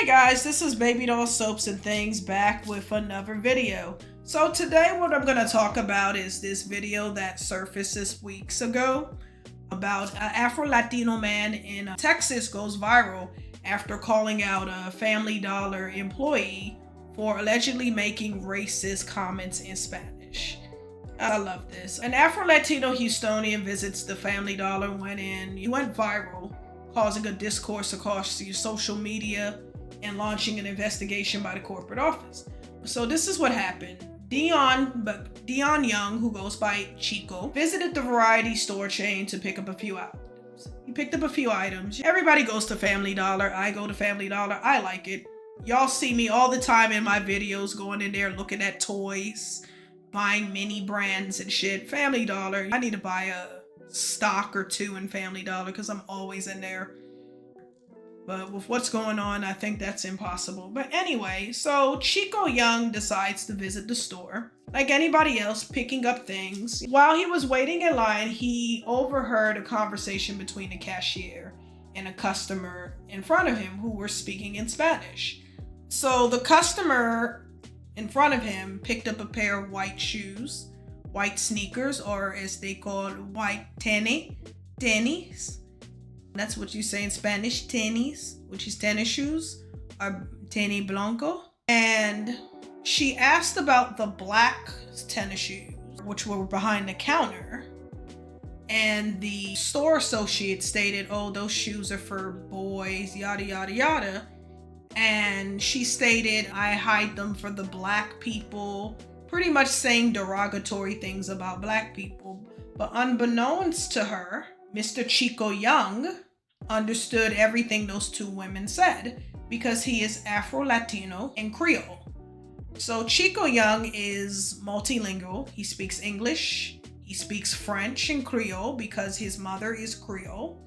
Hey guys, this is Baby Doll Soaps and Things back with another video. So today what I'm going to talk about is this video that surfaced this weeks ago about an Afro-Latino man in Texas goes viral after calling out a Family Dollar employee for allegedly making racist comments in Spanish. I love this. An Afro-Latino Houstonian visits the Family Dollar he went viral, causing a discourse across social media and launching an investigation by the corporate office. So this is what happened. Dion Young, who goes by Chico, visited the variety store chain to pick up a few items. He picked up a few items. Everybody goes to Family Dollar. I go to Family Dollar. I like it. Y'all see me all the time in my videos going in there looking at toys, buying mini brands and shit. Family Dollar. I need to buy a stock or two in Family Dollar because I'm always in there. But with what's going on, I think that's impossible. But anyway, so Chico Young decides to visit the store, like anybody else, picking up things. While he was waiting in line, he overheard a conversation between a cashier and a customer in front of him who were speaking in Spanish. So the customer in front of him picked up a pair of white shoes, white sneakers, or as they call white tenis. That's what you say in Spanish, tenis, which is tennis shoes, or tenis blanco. And she asked about the black tennis shoes, which were behind the counter. And the store associate stated, oh, those shoes are for boys, yada, yada, yada. And she stated, I hide them for the black people, pretty much saying derogatory things about black people. But unbeknownst to her, Mr. Chico Young understood everything those two women said because he is Afro-Latino and Creole. So Chico Young is multilingual. He speaks English, he speaks French and Creole because his mother is Creole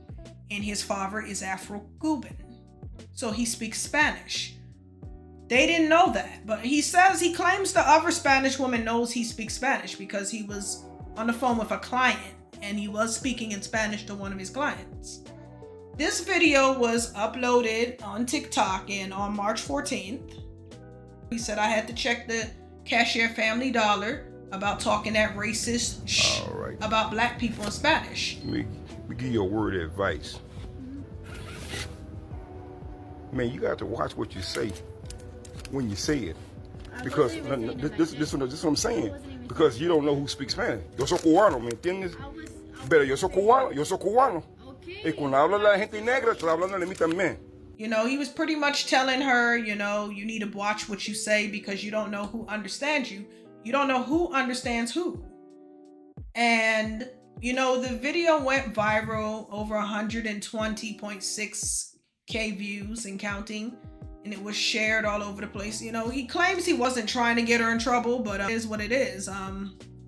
and his father is Afro-Cuban. So he speaks Spanish. They didn't know that, but he claims the other Spanish woman knows he speaks Spanish because he was on the phone with a client and he was speaking in Spanish to one of his clients. This video was uploaded on TikTok on March 14th. He said I had to check the cashier Family Dollar about talking that racist about black people in Spanish. Let me give you a word of advice. Man, you got to watch what you say when you say it. Because this is what I'm saying. Because you don't know who speaks Spanish. Yo soy cubano, ¿me entiendes? Pero yo soy cubano. Y cuando habla la gente negra, está hablando de mí también. You know, he was pretty much telling her, you know, you need to watch what you say because you don't know who understands you. You don't know who understands who. And, you know, the video went viral, over 120.6K views and counting. And it was shared all over the place. You know, he claims he wasn't trying to get her in trouble, but it is what it is.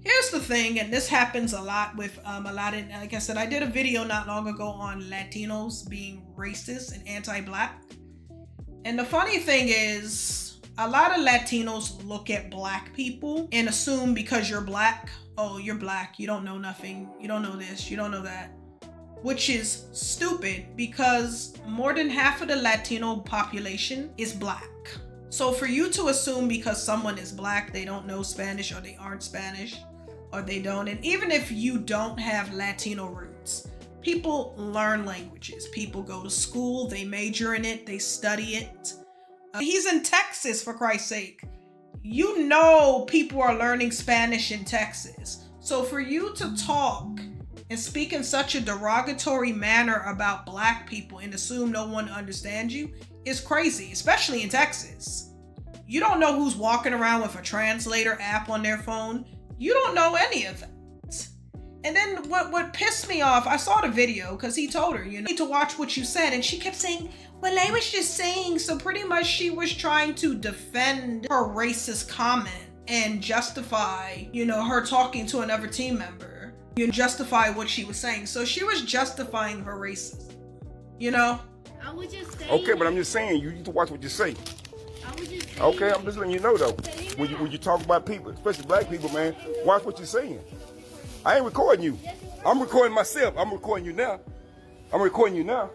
Here's the thing, and this happens a lot with like I said, I did a video not long ago on Latinos being racist and anti-black. And the funny thing is, a lot of Latinos look at black people and assume because you're black, oh, you're black, you don't know nothing, you don't know this, you don't know that. Which is stupid because more than half of the Latino population is black. So for you to assume because someone is black, they don't know Spanish or they aren't Spanish or they don't. And even if you don't have Latino roots, people learn languages. People go to school, they major in it, they study it. He's in Texas, for Christ's sake. You know people are learning Spanish in Texas. So for you to talk and speak in such a derogatory manner about black people and assume no one understands you is crazy, especially in Texas. You don't know who's walking around with a translator app on their phone. You don't know any of that. And then what pissed me off, I saw the video because he told her, you need to watch what you said. And she kept saying, well, I was just saying. So pretty much she was trying to defend her racist comment and justify, you know, her talking to another team member. You justify what she was saying. So she was justifying her racism, you know? I was just saying. Okay, but I'm just saying, you need to watch what you say. I was just saying. Okay, I'm just letting you know, though. When you talk about people, especially black people, man, watch what you're saying. I ain't recording you. I'm recording myself. I'm recording you now. I'm recording you now.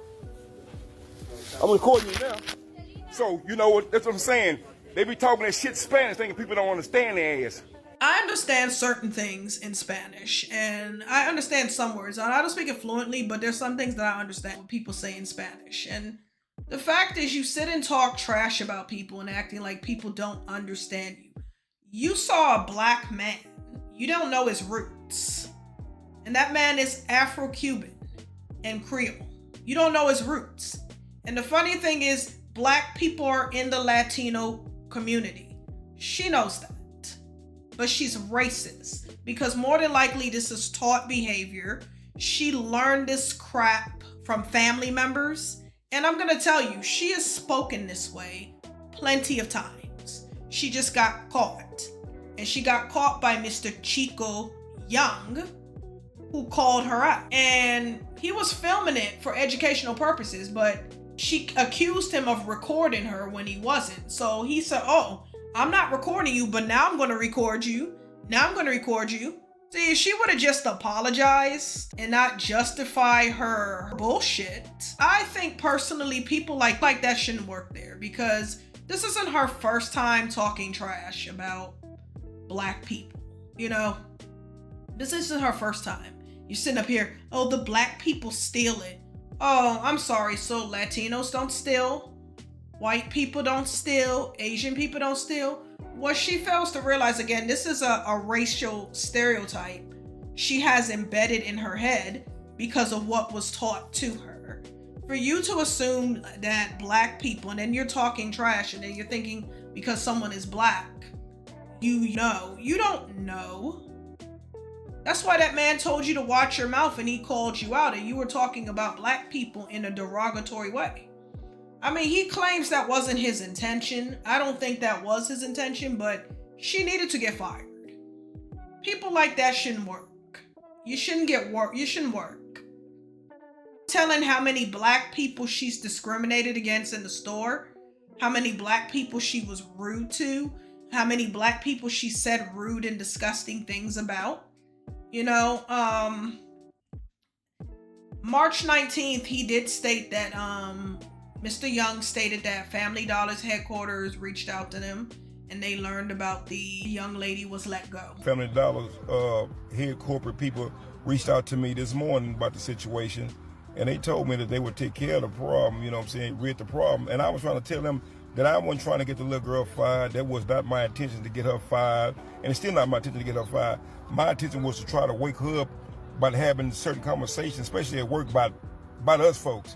So, you know what? That's what I'm saying. They be talking that shit Spanish, thinking people don't understand their ass. I understand certain things in Spanish, and I understand some words. I don't speak it fluently, but there's some things that I understand what people say in Spanish. And the fact is, you sit and talk trash about people and acting like people don't understand you. You saw a black man. You don't know his roots. And that man is Afro-Cuban and Creole. You don't know his roots. And the funny thing is, black people are in the Latino community. She knows that. But she's racist because more than likely this is taught behavior. She learned this crap from family members. And I'm gonna tell you, she has spoken this way plenty of times. She just got caught. And she got caught by Mr. Chico Young, who called her out. And he was filming it for educational purposes, but she accused him of recording her when he wasn't. So he said, oh, I'm not recording you, but now I'm going to record you. Now I'm going to record you. See, if she would have just apologized and not justify her bullshit, I think personally people like that shouldn't work there, because this isn't her first time talking trash about black people. You know, this isn't her first time. You're sitting up here, oh, the black people steal it. Oh, I'm sorry, so Latinos don't steal? White people don't steal, Asian people don't steal. What she fails to realize, again, this is a racial stereotype she has embedded in her head because of what was taught to her. For you to assume that black people, and then you're talking trash, and then you're thinking because someone is black, you don't know. That's why that man told you to watch your mouth and he called you out, and you were talking about black people in a derogatory way. I mean, he claims that wasn't his intention. I don't think that was his intention, but she needed to get fired. People like that shouldn't work. You shouldn't work. Telling how many black people she's discriminated against in the store, how many black people she was rude to, how many black people she said rude and disgusting things about. You know, March 19th, he did state that, Mr. Young stated that Family Dollar's headquarters reached out to them and they learned about the young lady was let go. Family Dollar's head corporate people reached out to me this morning about the situation, and they told me that they would take care of the problem, you know what I'm saying, rid the problem. And I was trying to tell them that I wasn't trying to get the little girl fired. That was not my intention to get her fired, and it's still not my intention to get her fired. My intention was to try to wake her up by having certain conversations, especially at work, about us folks.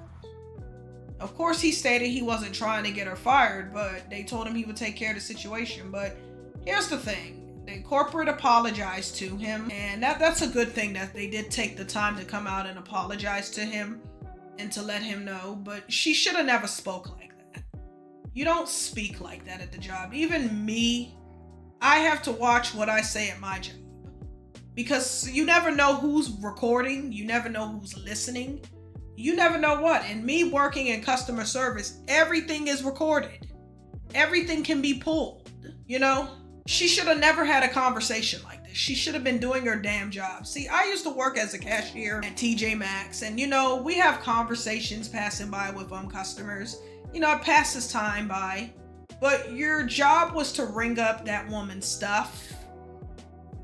Of course, he stated he wasn't trying to get her fired, but they told him he would take care of the situation. But here's the thing. The corporate apologized to him, and that's a good thing that they did take the time to come out and apologize to him and to let him know. But she should have never spoke like that. You don't speak like that at the job. Even me, I have to watch what I say at my job. Because you never know who's recording. You never know who's listening. You never know what. And me working in customer service, everything is recorded. Everything can be pulled, you know? She should have never had a conversation like this. She should have been doing her damn job. See, I used to work as a cashier at TJ Maxx, and you know, we have conversations passing by with customers. You know, it passes time by. But your job was to ring up that woman's stuff.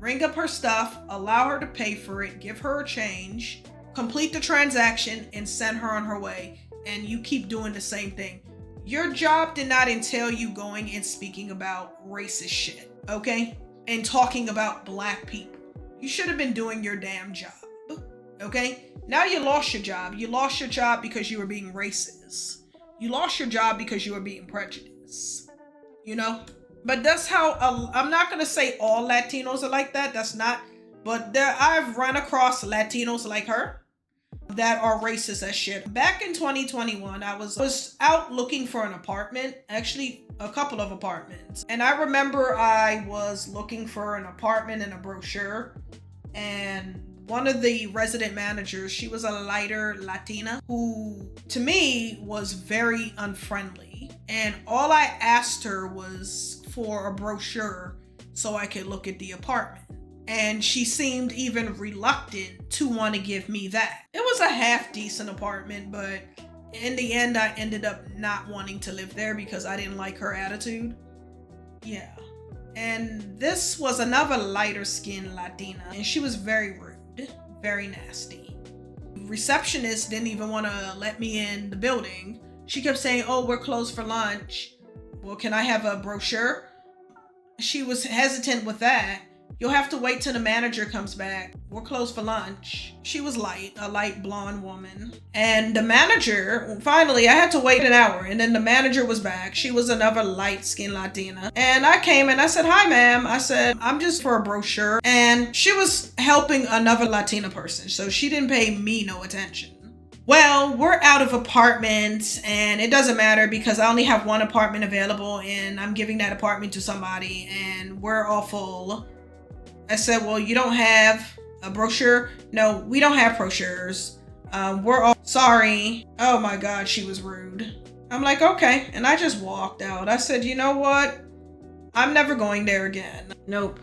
Ring up her stuff, allow her to pay for it, give her a change, complete the transaction, and send her on her way. And you keep doing the same thing. Your job did not entail you going and speaking about racist shit, okay? And talking about black people. You should have been doing your damn job, okay? Now you lost your job. You lost your job because you were being racist. You lost your job because you were being prejudiced, you know? But that's how, I'm not going to say all Latinos are like that. That's not, but I've run across Latinos like her that are racist as shit. Back in 2021, I was out looking for an apartment, actually a couple of apartments. And I remember I was looking for an apartment and a brochure, and one of the resident managers, she was a lighter Latina who to me was very unfriendly. And all I asked her was for a brochure so I could look at the apartment. And she seemed even reluctant to want to give me that. It was a half decent apartment, but in the end, I ended up not wanting to live there because I didn't like her attitude. Yeah. And this was another lighter skinned Latina, and she was very rude, very nasty. Receptionist didn't even want to let me in the building. She kept saying, "Oh, we're closed for lunch. Well, can I have a brochure?" She was hesitant with that. "You'll have to wait till the manager comes back. We're closed for lunch." She was a light blonde woman. And the manager, finally, I had to wait an hour. And then the manager was back. She was another light-skinned Latina. And I came and I said, "Hi, ma'am." I said, "I'm just for a brochure." And she was helping another Latina person. So she didn't pay me no attention. Well, we're out of apartments, and it doesn't matter because I only have one apartment available, and I'm giving that apartment to somebody, and we're all full. I said, "Well, you don't have a brochure?" "No, we don't have brochures. We're all sorry." Oh my God, she was rude. I'm like, okay. And I just walked out. I said, "You know what? I'm never going there again." Nope.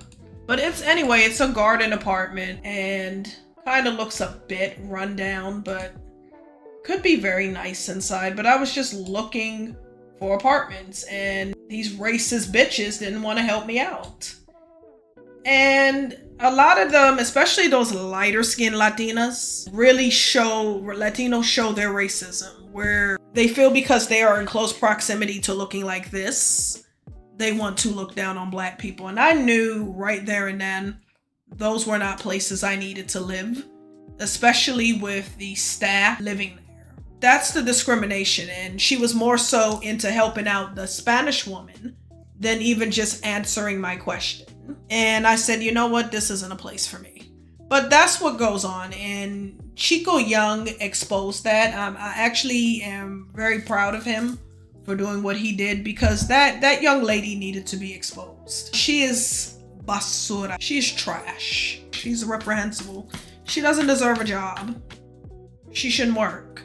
But it's a garden apartment and kind of looks a bit run down, but could be very nice inside. But I was just looking for apartments, and these racist bitches didn't want to help me out. And a lot of them, especially those lighter skinned Latinas, Latinos show their racism, where they feel because they are in close proximity to looking like this, they want to look down on Black people. And I knew right there and then, those were not places I needed to live, especially with the staff living there. That's the discrimination. And she was more so into helping out the Spanish woman than even just answering my question. And I said, "You know what? This isn't a place for me." But that's what goes on. And Chico Young exposed that. I actually am very proud of him for doing what he did, because that young lady needed to be exposed. She is basura. She's trash. She's reprehensible. She doesn't deserve a job. She shouldn't work.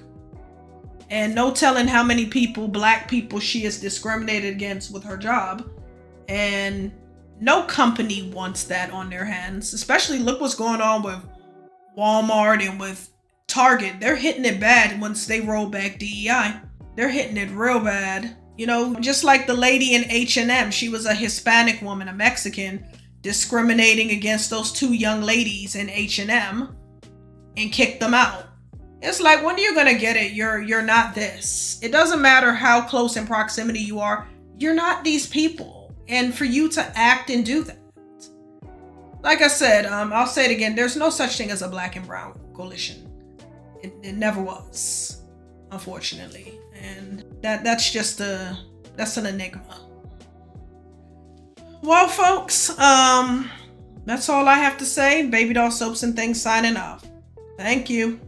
And no telling how many people, Black people, she is discriminated against with her job. And no company wants that on their hands. Especially look what's going on with Walmart and with Target. They're hitting it bad once they roll back DEI. They're hitting it real bad. You know, just like the lady in H&M. She was a Hispanic woman, a Mexican, discriminating against those two young ladies in H&M and kicked them out. It's like, when are you gonna get it? You're not this. It doesn't matter how close in proximity you are. You're not these people. And for you to act and do that. Like I said, I'll say it again. There's no such thing as a Black and brown coalition. It never was, unfortunately. And that's an enigma. Well, folks, that's all I have to say. Baby Doll Soaps and Things signing off. Thank you.